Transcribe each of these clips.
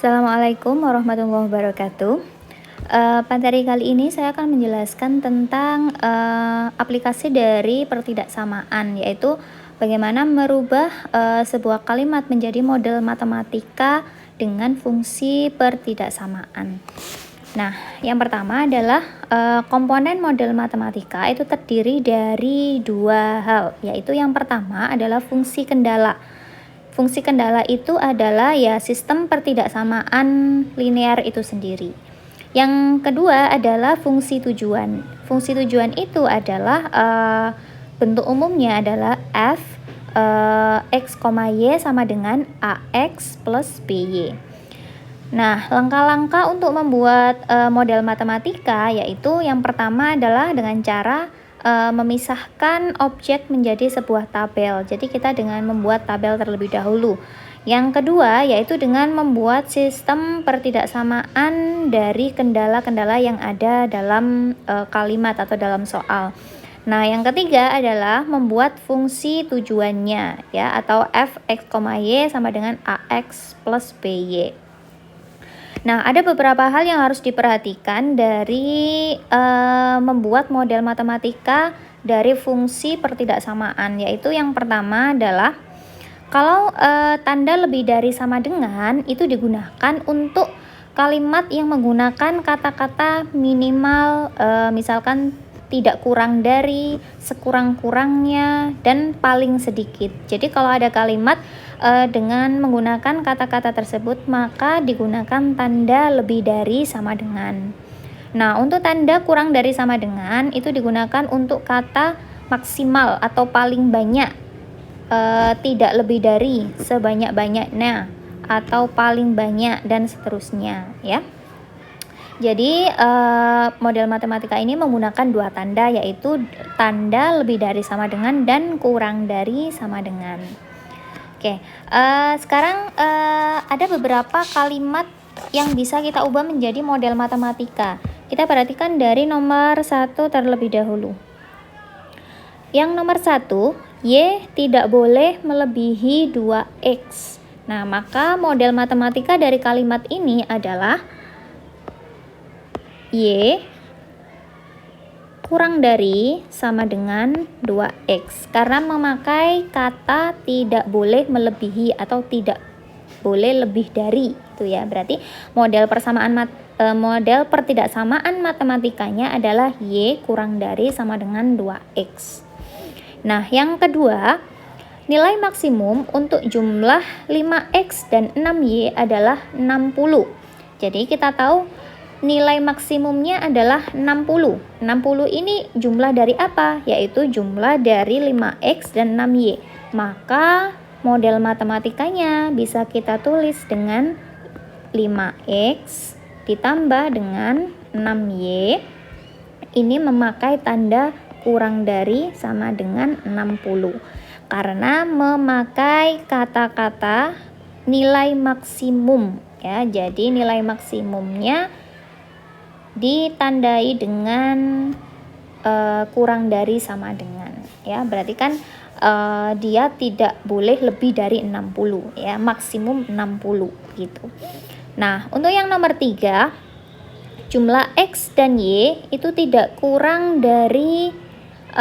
Assalamualaikum warahmatullahi wabarakatuh. Pada hari kali ini saya akan menjelaskan tentang aplikasi dari pertidaksamaan, yaitu bagaimana merubah sebuah kalimat menjadi model matematika dengan fungsi pertidaksamaan. Nah, yang pertama adalah komponen model matematika itu terdiri dari dua hal, yaitu yang pertama adalah fungsi kendala. Fungsi kendala itu adalah ya sistem pertidaksamaan linear itu sendiri. Yang kedua adalah fungsi tujuan. Fungsi tujuan itu adalah bentuk umumnya adalah f x, y sama dengan ax plus by. Nah, langkah-langkah untuk membuat model matematika yaitu yang pertama adalah dengan cara memisahkan objek menjadi sebuah tabel. Jadi kita dengan membuat tabel terlebih dahulu. Yang kedua yaitu dengan membuat sistem pertidaksamaan dari kendala-kendala yang ada dalam kalimat atau dalam soal. Nah, yang ketiga adalah membuat fungsi tujuannya ya, atau f x, y sama dengan ax plus by. Nah, ada beberapa hal yang harus diperhatikan dari membuat model matematika dari fungsi pertidaksamaan, yaitu yang pertama adalah kalau tanda lebih dari sama dengan itu digunakan untuk kalimat yang menggunakan kata-kata minimal, misalkan tidak kurang dari, sekurang-kurangnya, dan paling sedikit. Jadi kalau ada kalimat dengan menggunakan kata-kata tersebut maka digunakan tanda lebih dari sama dengan. Nah, untuk tanda kurang dari sama dengan itu digunakan untuk kata maksimal atau paling banyak, tidak lebih dari, sebanyak-banyaknya, atau paling banyak, dan seterusnya ya. Jadi model matematika ini menggunakan dua tanda, yaitu tanda lebih dari sama dengan dan kurang dari sama dengan. Oke, sekarang ada beberapa kalimat yang bisa kita ubah menjadi model matematika. Kita perhatikan dari nomor 1 terlebih dahulu. Yang nomor 1, Y tidak boleh melebihi 2X. Nah, maka model matematika dari kalimat ini adalah Y kurang dari sama dengan 2X karena memakai kata tidak boleh melebihi atau tidak boleh lebih dari itu ya. Berarti model pertidaksamaan matematikanya adalah Y kurang dari sama dengan 2X. Nah, yang kedua, nilai maksimum untuk jumlah 5X dan 6Y adalah 60. Jadi kita tahu nilai maksimumnya adalah 60. 60 ini jumlah dari apa? Yaitu jumlah dari 5X dan 6Y. Maka model matematikanya bisa kita tulis dengan 5X ditambah dengan 6Y. Ini memakai tanda kurang dari sama dengan 60. Karena memakai kata-kata nilai maksimum ya. Jadi nilai maksimumnya ditandai dengan kurang dari sama dengan ya. Berarti kan dia tidak boleh lebih dari 60 ya, maksimum 60 gitu. Nah, untuk yang nomor 3, jumlah X dan Y itu tidak kurang dari 4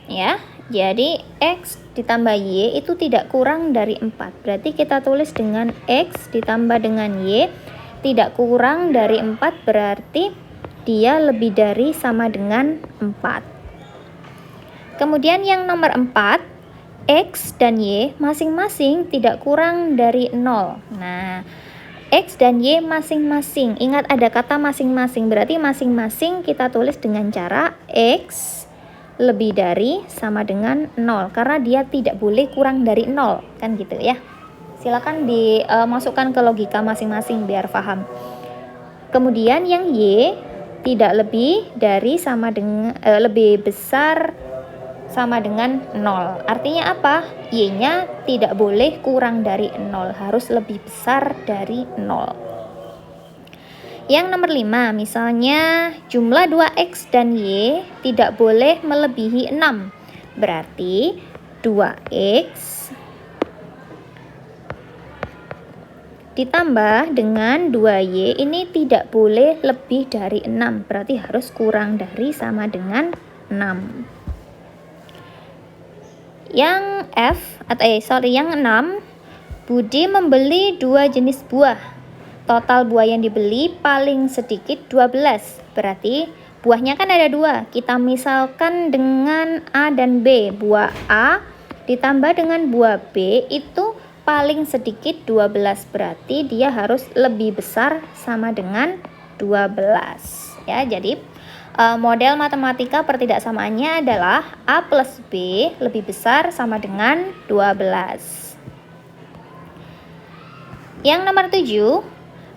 ya. Jadi X ditambah Y itu tidak kurang dari 4. Berarti kita tulis dengan X ditambah dengan Y tidak kurang dari 4, berarti dia lebih dari sama dengan 4. Kemudian yang nomor 4, X dan Y masing-masing tidak kurang dari 0. Nah, X dan Y masing-masing, ingat ada kata masing-masing, berarti masing-masing kita tulis dengan cara X lebih dari sama dengan 0 karena dia tidak boleh kurang dari 0 kan gitu ya. Silakan dimasukkan ke logika masing-masing biar paham. Kemudian yang Y tidak lebih dari sama dengan lebih besar sama dengan 0. Artinya apa? Y-nya tidak boleh kurang dari 0, harus lebih besar dari 0. Yang nomor 5, misalnya jumlah 2X dan Y tidak boleh melebihi 6. Berarti 2X ditambah dengan 2Y ini tidak boleh lebih dari 6, berarti harus kurang dari sama dengan 6. Yang yang 6, Budi membeli 2 jenis buah. Total buah yang dibeli paling sedikit 12. Berarti buahnya kan ada 2. Kita misalkan dengan A dan B. Buah A ditambah dengan buah B itu paling sedikit 12. Berarti dia harus lebih besar sama dengan 12. Ya, jadi model matematika pertidaksamaannya adalah A plus B lebih besar sama dengan 12. Yang nomor 7,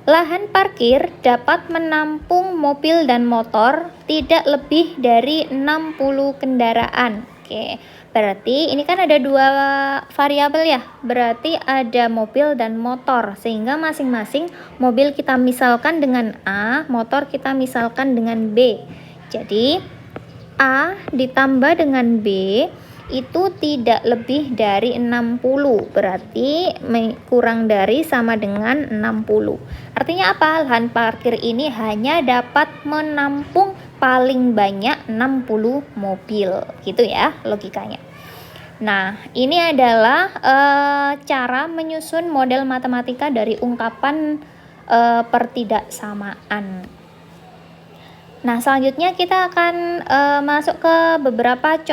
lahan parkir dapat menampung mobil dan motor tidak lebih dari 60 kendaraan. Oke, berarti ini kan ada 2 variabel ya. Berarti ada mobil dan motor, sehingga masing-masing mobil kita misalkan dengan A, motor kita misalkan dengan B. Jadi A ditambah dengan B itu tidak lebih dari 60, berarti kurang dari sama dengan 60. Artinya apa? Lahan parkir ini hanya dapat menampung paling banyak 60 mobil, gitu ya logikanya. Nah, ini adalah cara menyusun model matematika dari ungkapan pertidaksamaan. Nah, selanjutnya kita akan masuk ke beberapa contoh